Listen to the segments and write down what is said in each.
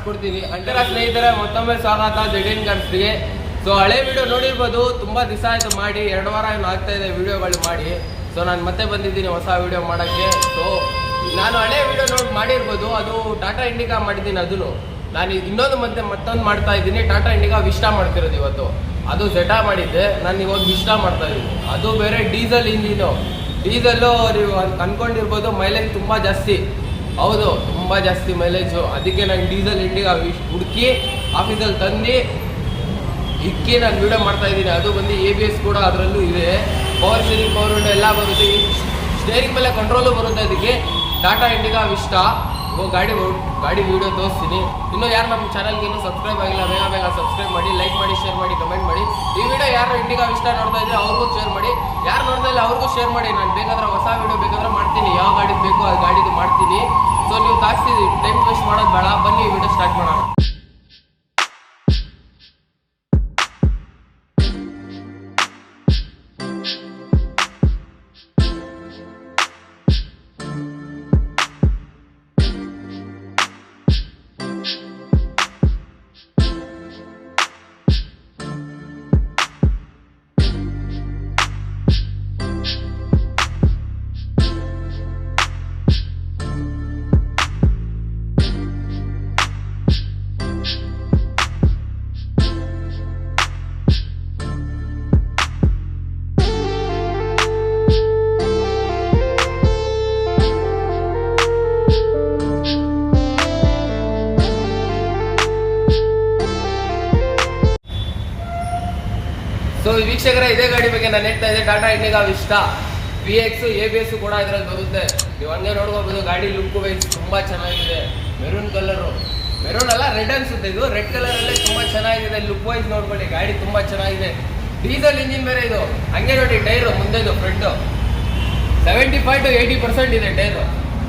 ಮಾಡಿಸ್ಕೊಡ್ತೀನಿ. ಅಂತರ ಸ್ನೇಹಿತರೆ, ಮತ್ತೊಮ್ಮೆ ಸ್ವಾಗತ ಜೆಡಿನ್ ಕಾರ್ಸ್ಗೆ. ಸೊ ಹಳೆ ವಿಡಿಯೋ ನೋಡಿರ್ಬೋದು, ತುಂಬಾ ದಿವಸ ಆಯ್ತು ಮಾಡಿ, 2 ವಾರ ಏನು ಆಗ್ತಾ ಇದೆ ವಿಡಿಯೋಗಳು ಮಾಡಿ. ಸೊ ನಾನು ಮತ್ತೆ ಬಂದಿದ್ದೀನಿ ಹೊಸ ವಿಡಿಯೋ ಮಾಡೋಕ್ಕೆ. ಸೊ ನಾನು ಹಳೆ ವಿಡಿಯೋ ಮಾಡಿರ್ಬೋದು, ಅದು ಟಾಟಾ ಇಂಡಿಕಾ ಮಾಡಿದ್ದೀನಿ. ಅದನ್ನು ನಾನು ಇನ್ನೊಂದು ಮತ್ತೊಂದು ಮಾಡ್ತಾ ಇದ್ದೀನಿ. ಟಾಟಾ ಇಂಡಿಕಾ ವಿಸ್ಟಾ ಮಾಡ್ತಿರೋದು ಇವತ್ತು. ಅದು ಜೆಟಾ ಮಾಡಿದ್ದೆ, ನಾನು ಇವಾಗ ವಿಸ್ಟಾ ಮಾಡ್ತಾ ಇದ್ದೀನಿ. ಅದು ಬೇರೆ ಡೀಸೆಲ್ ಇಂಜಿನು. ಡೀಸೆಲ್ಲು ನೀವು ಅನ್ಕೊಂಡಿರ್ಬೋದು ಮೈಲೇಜ್ ತುಂಬ ಜಾಸ್ತಿ. ಹೌದು, ತುಂಬ ಜಾಸ್ತಿ ಮೈಲೇಜು. ಅದಕ್ಕೆ ನಾನು ಡೀಸೆಲ್ ಇಂಡಿಕಾ ಹುಡುಕಿ ಆಫೀಸಲ್ಲಿ ತಂದು ಇಕ್ಕಿ ನಾನು ವಿಡಿಯೋ ಮಾಡ್ತಾ ಇದ್ದೀನಿ. ಅದು ಬಂದು ABS ಕೂಡ ಅದರಲ್ಲೂ ಇದೆ, ಪವರ್ ಸ್ಟೀರಿಂಗ್, ಪವರ್ ವಿಂಡೋ ಎಲ್ಲ ಬರುತ್ತೆ. ಸ್ಟೇರಿಂಗ್ ಮೇಲೆ ಕಂಟ್ರೋಲು ಬರುತ್ತೆ. ಅದಕ್ಕೆ ಟಾಟಾ ಇಂಡಿಕಾ ವಿಸ್ಟಾ ಗಾಡಿ ವಿಡಿಯೋ ತೋರಿಸ್ತೀನಿ. ಇನ್ನೂ ಯಾರು ನಮ್ಮ ಚಾನಲ್ಗೆ ಇನ್ನೂ ಸಬ್ಸ್ಕ್ರೈಬ್ ಆಗಿಲ್ಲ, ಬೇಗ ಸಬ್ಸ್ಕ್ರೈಬ್ ಮಾಡಿ, ಲೈಕ್ ಮಾಡಿ, ಶೇರ್ ಮಾಡಿ, ಕಮೆಂಟ್ ಮಾಡಿ. ಈ ವಿಡಿಯೋ ಯಾರು ಇಂಡಿಕಾ ವಿಸ್ಟಾ ನೋಡ್ತಾ ಇದ್ರೆ ಅವ್ರಿಗೂ ಶೇರ್ ಮಾಡಿ, ಯಾರು ನೋಡ್ತಾ ಇಲ್ಲ ಅವ್ರಿಗೂ ಶೇರ್ ಮಾಡಿ. ನಾನು ಬೇಕಾದ್ರೆ ಹೊಸ ವಿಡಿಯೋ ಬೇಕಾದ್ರೆ ಮಾಡ್ತೀನಿ, ಯಾವ ಗಾಡಿದು ಬೇಕೋ ಆ ಗಾಡಿದು ಮಾಡ್ತೀನಿ. ಸೊ ನೀವು ತಾಕ್ಸಿದ್ದೀವಿ, ಟೈಮ್ ವೇಸ್ಟ್ ಮಾಡೋದು ಬೇಡ, ಬನ್ನಿ ಈ ವಿಡಿಯೋ ಸ್ಟಾರ್ಟ್ ಮಾಡೋಣ. ಸೊ ವೀಕ್ಷಕರ, ಇದೇ ಗಾಡಿ ಬಗ್ಗೆ ನಾನು ಹೇಳ್ತಾ ಇದ್ದೆ. Tata Indica Vista VX ABS ಕೂಡ ಇದರಲ್ಲಿ ಬರುತ್ತೆ. ನೀವು ಹಂಗೆ ನೋಡ್ಕೋಬಹುದು. ಗಾಡಿ ಲುಕ್ ವೈಸ್ ತುಂಬ ಚೆನ್ನಾಗಿದೆ. ಮೆರೂನ್ ಕಲರು, ಮೆರೂನ್ ಅಲ್ಲ ರೆಡ್ ಅನ್ಸುತ್ತೆ, ಇದು ರೆಡ್ ಕಲರಲ್ಲೇ ತುಂಬ ಚೆನ್ನಾಗಿದೆ. ಲುಕ್ ವೈಸ್ ನೋಡ್ಕೊಳ್ಳಿ, ಗಾಡಿ ತುಂಬ ಚೆನ್ನಾಗಿದೆ. ಡೀಸೆಲ್ ಇಂಜಿನ್ ಬೇರೆ ಇದು. ಹಂಗೆ ನೋಡಿ ಟೈರು ಮುಂದೆದು ಫ್ರಂಟು 75 to 80% ಇದೆ ಟೈರು.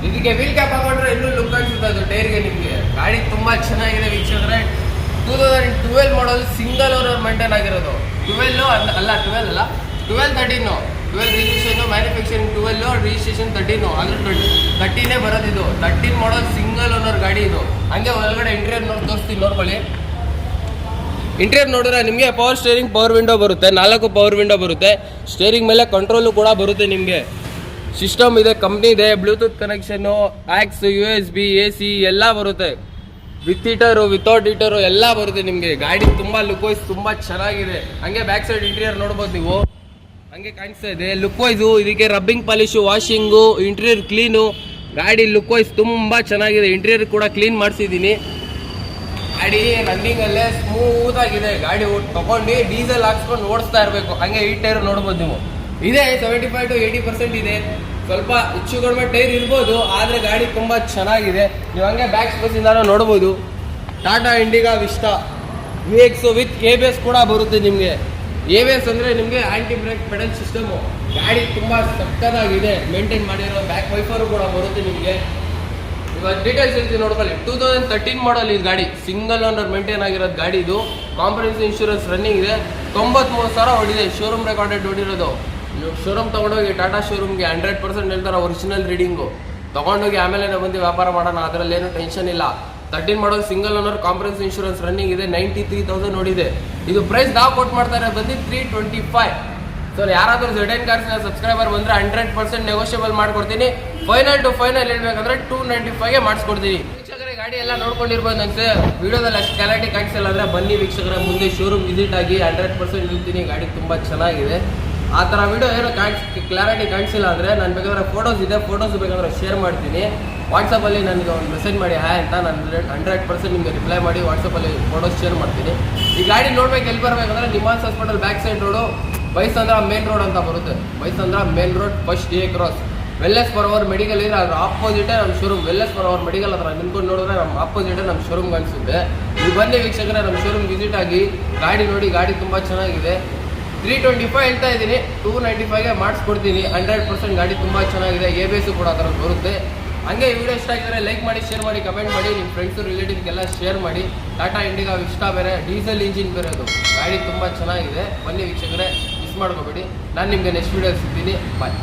ಇದಕ್ಕೆ ವೀಲ್ ಕ್ಯಾಪ್ ಹಾಕೊಂಡ್ರೆ ಇನ್ನೂ ಲುಕ್ ಅನ್ಸುತ್ತೆ ಅದು ಟೈರ್ಗೆ. ನಿಮಗೆ ಗಾಡಿ ತುಂಬ ಚೆನ್ನಾಗಿದೆ ವೀಕ್ಷಕರೇ. 2012 ಮಾಡಲ್ ಸಿಂಗಲ್ ಓನರ್ ಮೇಂಟೈನ್ ಆಗಿರೋದು. 12 ರಿಜಿಸ್ಟ್ರೇಷನ್, ಮ್ಯಾನುಫ್ಯಾಕ್ಚರಿಂಗ್ 12, ರಿಜಿಸ್ಟ್ರೇಷನ್ 13. ಅಂದ್ರೆ 13 ಬರೋದಿದು. 13 ಮಾಡಲ್ ಸಿಂಗಲ್ ಓನರ್ ಗಾಡಿ ಇದು. ಹಂಗೆ ಒಳಗಡೆ ಇಂಟೀರಿಯರ್ ತೋರಿಸ್ತೀನಿ, ನೋಡ್ಕೊಳ್ಳಿ. ಇಂಟೀರಿಯರ್ ನೋಡಿದ್ರೆ ನಿಮಗೆ ಪವರ್ ಸ್ಟೇರಿಂಗ್, ಪವರ್ ವಿಂಡೋ ಬರುತ್ತೆ. 4 ಪವರ್ ವಿಂಡೋ ಬರುತ್ತೆ. ಸ್ಟೇರಿಂಗ್ ಮೇಲೆ ಕಂಟ್ರೋಲು ಕೂಡ ಬರುತ್ತೆ. ನಿಮಗೆ ಸಿಸ್ಟಮ್ ಇದೆ, ಕಂಪ್ನಿ ಇದೆ, ಬ್ಲೂಟೂತ್ ಕನೆಕ್ಷನ್ನು, ಆಕ್ಸ್, USB, AC ಎಲ್ಲ ಬರುತ್ತೆ. ವಿತ್ ಹೀಟರು, ವಿತೌಟ್ ಹೀಟರು ಎಲ್ಲ ಬರುತ್ತೆ ನಿಮಗೆ. ಗಾಡಿ ತುಂಬ ಲುಕ್ ವೈಸ್ ತುಂಬ ಚೆನ್ನಾಗಿದೆ. ಹಂಗೆ ಬ್ಯಾಕ್ ಸೈಡ್ ಇಂಟೀರಿಯರ್ ನೋಡ್ಬೋದು ನೀವು, ಹಂಗೆ ಕಾಣಿಸ್ತಾ ಇದೆ. ಲುಕ್ ವೈಸು ಇದಕ್ಕೆ rubbing polish, washing, interior clean. ಗಾಡಿ ಲುಕ್ ವೈಸ್ ತುಂಬ ಚೆನ್ನಾಗಿದೆ. ಇಂಟೀರಿಯರ್ ಕೂಡ ಕ್ಲೀನ್ ಮಾಡಿಸಿದ್ದೀನಿ. ಗಾಡಿ ರನ್ನಿಂಗಲ್ಲೇ ಸ್ಮೂತ್ ಆಗಿದೆ. ಗಾಡಿ ತಗೊಂಡು ಡೀಸೆಲ್ ಹಾಕ್ಸ್ಕೊಂಡು ಓಡಿಸ್ತಾ ಇರಬೇಕು. ಹಂಗೆ ಈ ಟೈರ್ ನೋಡ್ಬೋದು ನೀವು. ಇದೆ 75 to 80% ಇದೆ. ಸ್ವಲ್ಪ ಹೆಚ್ಚು ಕಡಿಮೆ ಟೈರ್ ಇರ್ಬೋದು, ಆದರೆ ಗಾಡಿ ತುಂಬ ಚೆನ್ನಾಗಿದೆ. ನೀವು ಹಂಗೆ ಬ್ಯಾಕ್ ಸ್ಪೇಸಿಂದ ನೋಡ್ಬೋದು. Tata Indica Vista VX with ABS ಕೂಡ ಬರುತ್ತೆ ನಿಮಗೆ. ABS ಅಂದರೆ ನಿಮಗೆ ಆ್ಯಂಟಿ ಬ್ರೇಕ್ ಪೆಡಲ್ ಸಿಸ್ಟಮು. ಗಾಡಿ ತುಂಬ ಸಕ್ಕತ್ತಾಗಿದೆ, ಮೇಂಟೈನ್ ಮಾಡಿರೋ. ಬ್ಯಾಕ್ ವೈಫರು ಕೂಡ ಬರುತ್ತೆ ನಿಮಗೆ. ಇವಾಗ ಡೀಟೇಲ್ಸ್ ಹೇಳ್ತೀನಿ ನೋಡ್ಕೊಳ್ಳಿ. 2013 ಮಾಡಲ್ ಈ ಗಾಡಿ, ಸಿಂಗಲ್ ಓನರ್ ಮೇಂಟೈನ್ ಆಗಿರೋದು ಗಾಡಿ ಇದು. ಕಾಂಪ್ರಹೆನ್ಸಿವ್ ಇನ್ಶೂರೆನ್ಸ್ ರನ್ನಿಂಗ್ ಇದೆ. 93,000 ಹೊಡಿದೆ. ಶೋರೂಮ್ ರೆಕಾರ್ಡೆಡ್ ಹೊಡಿರೋದು. ಶೋರೂಮ್ ತೊಗೊಂಡೋಗಿ ಟಾಟಾ ಶೋರೂಮ್ಗೆ 100% ಹೇಳ್ತಾರೆ ಒರಿಜಿನಲ್ ರೀಡಿಂಗು. ತೊಗೊಂಡೋಗಿ ಆಮೇಲೆ ಬಂದು ವ್ಯಾಪಾರ ಮಾಡೋಣ, ಅದರಲ್ಲಿ ಏನು ಟೆನ್ಷನ್ ಇಲ್ಲ. 13 model single owner, comprehensive insurance running ಇದೆ. 93,000 ನೋಡಿದೆ. ಇದು ಪ್ರೈಸ್ ನಾವು ಕೊಟ್ಟು ಮಾಡ್ತಾರೆ ಬಂದು 325. ಸೊ ಯಾರಾದರೂ ಜೆಡಿನ್ ಕಾರ್ಸ್ನ ಸಬ್ಸ್ಕ್ರೈಬರ್ ಬಂದರೆ 100% ನೆಗೋಷಿಯಬಲ್ ಮಾಡ್ಕೊಡ್ತೀನಿ. ಫೈನಲ್ ಟು ಫೈನಲ್ ಹೇಳ್ಬೇಕಂದ್ರೆ 295ಗೆ ಮಾಡಿಸ್ಕೊಡ್ತೀನಿ. ವೀಕ್ಷಕರೇ, ಗಾಡಿ ಎಲ್ಲ ನೋಡ್ಕೊಂಡಿರ್ಬೋದು ಅನ್ಸೆ. ವಿಡಿಯೋದಲ್ಲಿ ಅಷ್ಟು ಕ್ಲಾರಿಟಿ ಕಾಣಿಸಿಲ್ಲ ಅಂದರೆ ಬನ್ನಿ ವೀಕ್ಷಕರ, ಮುಂದೆ ಶೋರೂಮ್ ವಿಸಿಟ್ ಆಗಿ 100% ಹೇಳ್ತೀನಿ. ಗಾಡಿ ತುಂಬ ಚೆನ್ನಾಗಿದೆ. ಆ ಥರ ವಿಡಿಯೋ ಏನೋ ಕ್ಲಾರಿಟಿ ಕಾಣಿಸಿಲ್ಲ ಅಂದರೆ ನಾನು ಬೇಕಾದ್ರೆ ಫೋಟೋಸ್ ಇದೆ, ಫೋಟೋಸ್ ಬೇಕಾದ್ರೆ ಶೇರ್ ಮಾಡ್ತೀನಿ. ವಾಟ್ಸಪ್ಪಲ್ಲಿ ನನಗೆ ಒಂದು ಮೆಸೇಜ್ ಮಾಡಿ ಹಾಯ್ ಅಂತ. ನಾನು 100% ನಿಮಗೆ ರಿಪ್ಲೈ ಮಾಡಿ ವಾಟ್ಸಪ್ಪಲ್ಲಿ ಫೋಟೋಸ್ ಶೇರ್ ಮಾಡ್ತೀನಿ. ಈ ಗಾಡಿ ನೋಡ್ಬೇಕು ಎಲ್ಲಿ ಬರಬೇಕಂದ್ರೆ NIMHANS hospital back side road, Baisandra main road ಅಂತ ಬರುತ್ತೆ. Baisandra main road first A cross. Wellness for our medical ಇದೆ, ಅದ್ರ ಆಪೋಸಿಟೇ ನಮ್ಮ showroom. Wellness for our medical ಹತ್ರ ನಿಂತ್ಕೊಂಡು ನೋಡಿದ್ರೆ ನಮ್ಮ ಆಪೋಸಿಟೇ ನಮ್ಮ ಶೋರೂಮ್ ಕಾಣಿಸುತ್ತೆ. ನೀವು ಬನ್ನಿ ವೀಕ್ಷಕರೇ, ನಮ್ಮ ಶೋರೂಮ್ ವಿಸಿಟ್ ಆಗಿ ಗಾಡಿ ನೋಡಿ. ಗಾಡಿ ತುಂಬ ಚೆನ್ನಾಗಿದೆ. 325 ಹೇಳ್ತಾ ಇದ್ದೀನಿ, 295ಗೆ ಮಾಡಿಸ್ಕೊಡ್ತೀನಿ. 100% ಗಾಡಿ ತುಂಬ ಚೆನ್ನಾಗಿದೆ. ABS ಕೂಡ ಆ ಥರ ಬರುತ್ತೆ. ಹಂಗೆ ಈ ವಿಡಿಯೋ ಇಷ್ಟ ಆಗಿದ್ರೆ ಲೈಕ್ ಮಾಡಿ, ಶೇರ್ ಮಾಡಿ, ಕಮೆಂಟ್ ಮಾಡಿ. ನಿಮ್ಮ ಫ್ರೆಂಡ್ಸು ರಿಲೇಟಿವ್ಗೆಲ್ಲ ಶೇರ್ ಮಾಡಿ. ಟಾಟಾ ಇಂಡಿಕಾ ವಿಸ್ಟಾ ಬೇರೆ, ಡೀಸೆಲ್ ಇಂಜಿನ್ ಬೇರೆ. ಅದು ಗಾಡಿ ತುಂಬ ಚೆನ್ನಾಗಿದೆ. ಬನ್ನಿ ವೀಕ್ಷಕರೇ, ಮಿಸ್ ಮಾಡ್ಕೋಬೇಡಿ. ನಾನು ನಿಮಗೆ ನೆಕ್ಸ್ಟ್ ವಿಡಿಯೋ ಸಿಗ್ತೀನಿ. ಬಾಯ್.